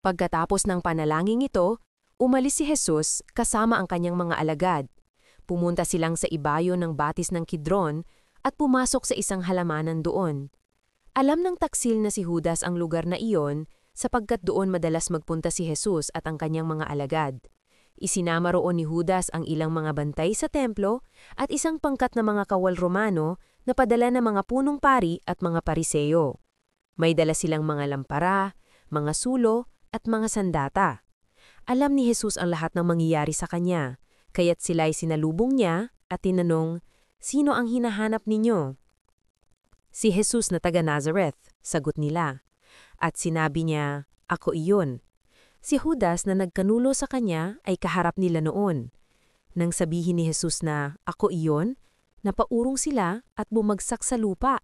Pagkatapos ng panalangin ito, umalis si Jesus kasama ang kanyang mga alagad. Pumunta silang sa ibayo ng batis ng Kidron at pumasok sa isang halamanan doon. Alam ng taksil na si Judas ang lugar na iyon sapagkat doon madalas magpunta si Jesus at ang kanyang mga alagad. Isinama roon ni Judas ang ilang mga bantay sa templo at isang pangkat na mga kawal Romano na padala ng mga punong pari at mga pariseyo. May dala silang mga lampara, mga sulo at mga sandata. Alam ni Jesus ang lahat ng mangyayari sa kanya, kaya't sila'y sinalubong niya at tinanong, "Sino ang hinahanap ninyo?" "Si Jesus na taga Nazareth," sagot nila. At sinabi niya, "Ako iyon." Si Judas na nagkanulo sa kanya ay kaharap nila noon. Nang sabihin ni Jesus na, "Ako iyon," napaurong sila at bumagsak sa lupa.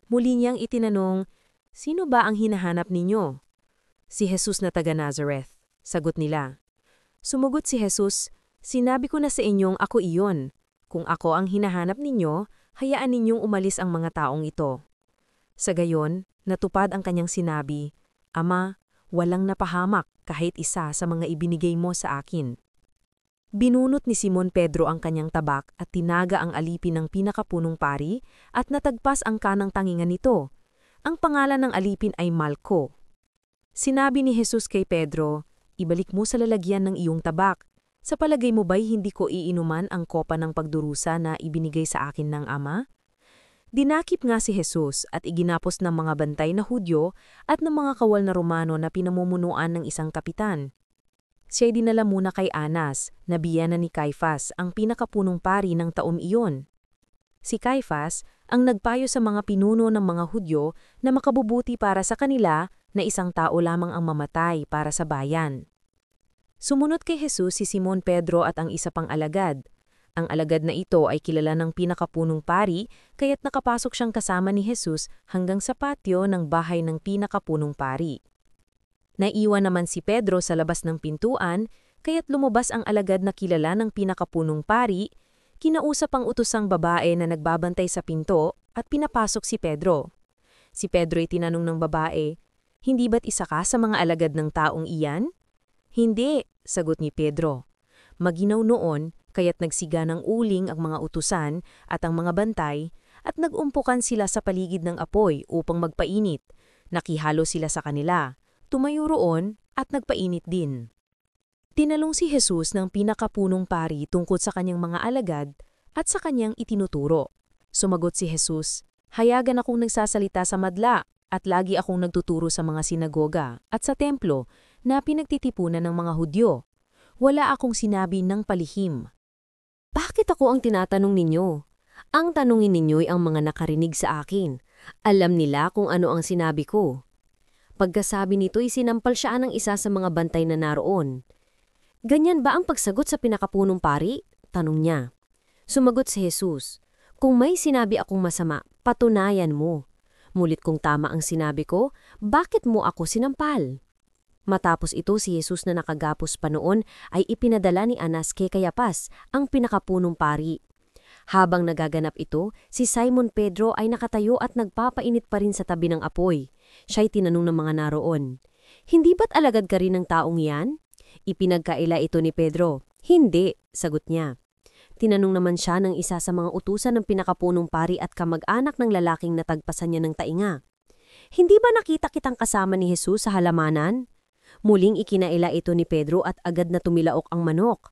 Muli niyang itinanong, "Sino ba ang hinahanap ninyo?" "Si Jesus na taga Nazareth," sagot nila. Sumugot si Jesus, "Sinabi ko na sa inyong ako iyon. Kung ako ang hinahanap ninyo, hayaan ninyong umalis ang mga taong ito." Sa gayon, natupad ang kanyang sinabi, "Ama, walang napahamak kahit isa sa mga ibinigay mo sa akin." Binunot ni Simon Pedro ang kanyang tabak at tinaga ang alipin ng pinakapunong pari at natagpas ang kanang tangingan nito. Ang pangalan ng alipin ay Malco. Sinabi ni Jesus kay Pedro, "Ibalik mo sa lalagyan ng iyong tabak. Sa palagay mo ba'y hindi ko iinuman ang kopa ng pagdurusa na ibinigay sa akin ng Ama?" Dinakip nga si Jesus at iginapos ng mga bantay na Hudyo at ng mga kawal na Romano na pinamumunuan ng isang kapitan. Siya'y dinala muna kay Anas, na biyenan ni Caifás, ang pinakapunong pari ng taong iyon. Si Caifás ang nagpayo sa mga pinuno ng mga Hudyo na makabubuti para sa kanila na isang tao lamang ang mamatay para sa bayan. Sumunod kay Jesus si Simon Pedro at ang isa pang alagad. Ang alagad na ito ay kilala ng pinakapunong pari kaya't nakapasok siyang kasama ni Jesus hanggang sa patio ng bahay ng pinakapunong pari. Naiwan naman si Pedro sa labas ng pintuan kaya't lumabas ang alagad na kilala ng pinakapunong pari, kinausap ang utosang babae na nagbabantay sa pinto at pinapasok si Pedro. Si Pedro ay tinanong ng babae, "Hindi ba't isa ka sa mga alagad ng taong iyan?" "Hindi," sagot ni Pedro. Maginaw noon, kaya't nagsiga ng uling ang mga utusan at ang mga bantay at nagumpukan sila sa paligid ng apoy upang magpainit. Nakihalo sila sa kanila, tumayo roon at nagpainit din. Tinalong si Jesus ng pinakapunong pari tungkol sa kanyang mga alagad at sa kanyang itinuturo. Sumagot si Jesus, "Hayagan akong nagsasalita sa madla at lagi akong nagtuturo sa mga sinagoga at sa templo na pinagtitipunan ng mga Hudyo. Wala akong sinabi ng palihim." "Bakit ako ang tinatanong ninyo? Ang tanungin ninyo'y ang mga nakarinig sa akin. Alam nila kung ano ang sinabi ko." Pagkasabi nito'y sinampal siya ng isa sa mga bantay na naroon. "Ganyan ba ang pagsagot sa pinakapunong pari?" tanong niya. Sumagot si Jesus, "Kung may sinabi akong masama, patunayan mo. Mulit kung tama ang sinabi ko, bakit mo ako sinampal?" Matapos ito si Jesus na nakagapos pa noon ay ipinadala ni Anas kay Caifás, ang pinakapunong pari. Habang nagaganap ito, si Simon Pedro ay nakatayo at nagpapainit pa rin sa tabi ng apoy. Siya'y tinanong ng mga naroon, "Hindi ba't alagad ka rin ng taong yan?" Ipinagkaila ito ni Pedro. "Hindi," sagot niya. Tinanong naman siya ng isa sa mga utusan ng pinakapunong pari at kamag-anak ng lalaking natagpasan niya ng tainga. "Hindi ba nakita kitang kasama ni Jesus sa halamanan?" Muling ikinaila ito ni Pedro at agad na tumilaok ang manok.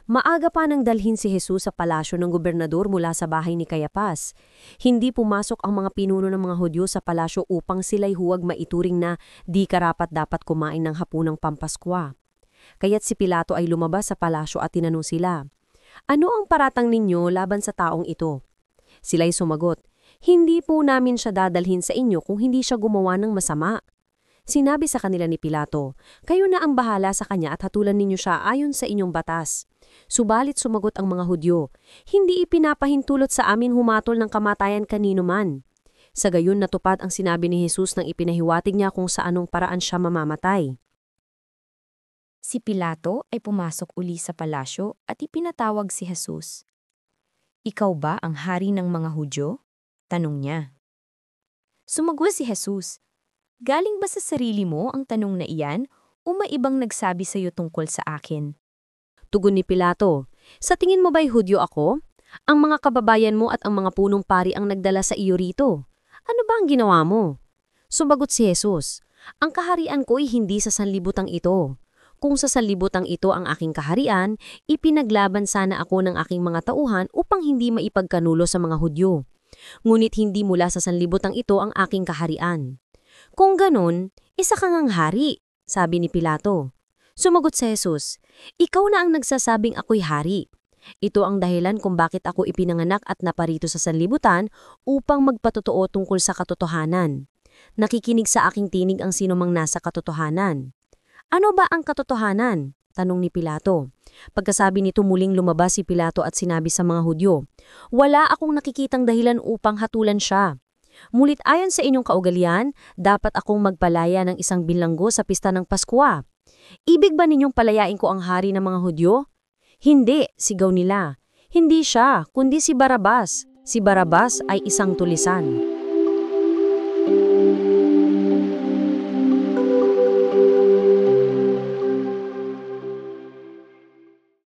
Maaga pa nang dalhin si Jesus sa palasyo ng gobernador mula sa bahay ni Caifás. Hindi pumasok ang mga pinuno ng mga Hudyo sa palasyo upang sila'y huwag maituring na di karapat-dapat kumain ng hapunang Pampaskwa. Kaya't si Pilato ay lumabas sa palasyo at tinanong sila, "Ano ang paratang ninyo laban sa taong ito?" Sila'y sumagot, "Hindi po namin siya dadalhin sa inyo kung hindi siya gumawa ng masama." Sinabi sa kanila ni Pilato, "Kayo na ang bahala sa kanya at hatulan ninyo siya ayon sa inyong batas." Subalit sumagot ang mga Hudyo, "Hindi ipinapahintulot sa amin humatol ng kamatayan kanino man." Sa gayon natupad ang sinabi ni Jesus nang ipinahiwatig niya kung sa anong paraan siya mamamatay. Si Pilato ay pumasok uli sa palasyo at ipinatawag si Jesus. "Ikaw ba ang hari ng mga Hudyo?" tanong niya. Sumagot si Jesus, Galing ba sa sarili mo ang tanong na iyan o may ibang nagsabi sa iyo tungkol sa akin? Tugon ni Pilato, sa tingin mo ba'y Hudyo ako? Ang mga kababayan mo at ang mga punong pari ang nagdala sa iyo rito. Ano ba ang ginawa mo? Sumagot si Jesus, ang kaharian ko'y hindi sa sanlibutang ito. Kung sa sanlibutang ito ang aking kaharian, ipinaglaban sana ako ng aking mga tauhan upang hindi maipagkanulo sa mga Hudyo. Ngunit hindi mula sa sanlibutang ito ang aking kaharian. Kung ganun, isa kang ang hari, sabi ni Pilato. Sumagot si Jesus, ikaw na ang nagsasabing ako'y hari. Ito ang dahilan kung bakit ako ipinanganak at naparito sa sanlibutan upang magpatotoo tungkol sa katotohanan. Nakikinig sa aking tinig ang sinumang nasa katotohanan. Ano ba ang katotohanan? Tanong ni Pilato. Pagkasabi nito muling lumabas si Pilato at sinabi sa mga Hudyo, wala akong nakikitang dahilan upang hatulan siya. Mulit ayon sa inyong kaugalian, dapat akong magpalaya ng isang bilanggo sa pista ng Paskwa. Ibig ba ninyong palayain ko ang hari ng mga Hudyo? Hindi, sigaw nila. Hindi siya, kundi si Barabas. Si Barabas ay isang tulisan.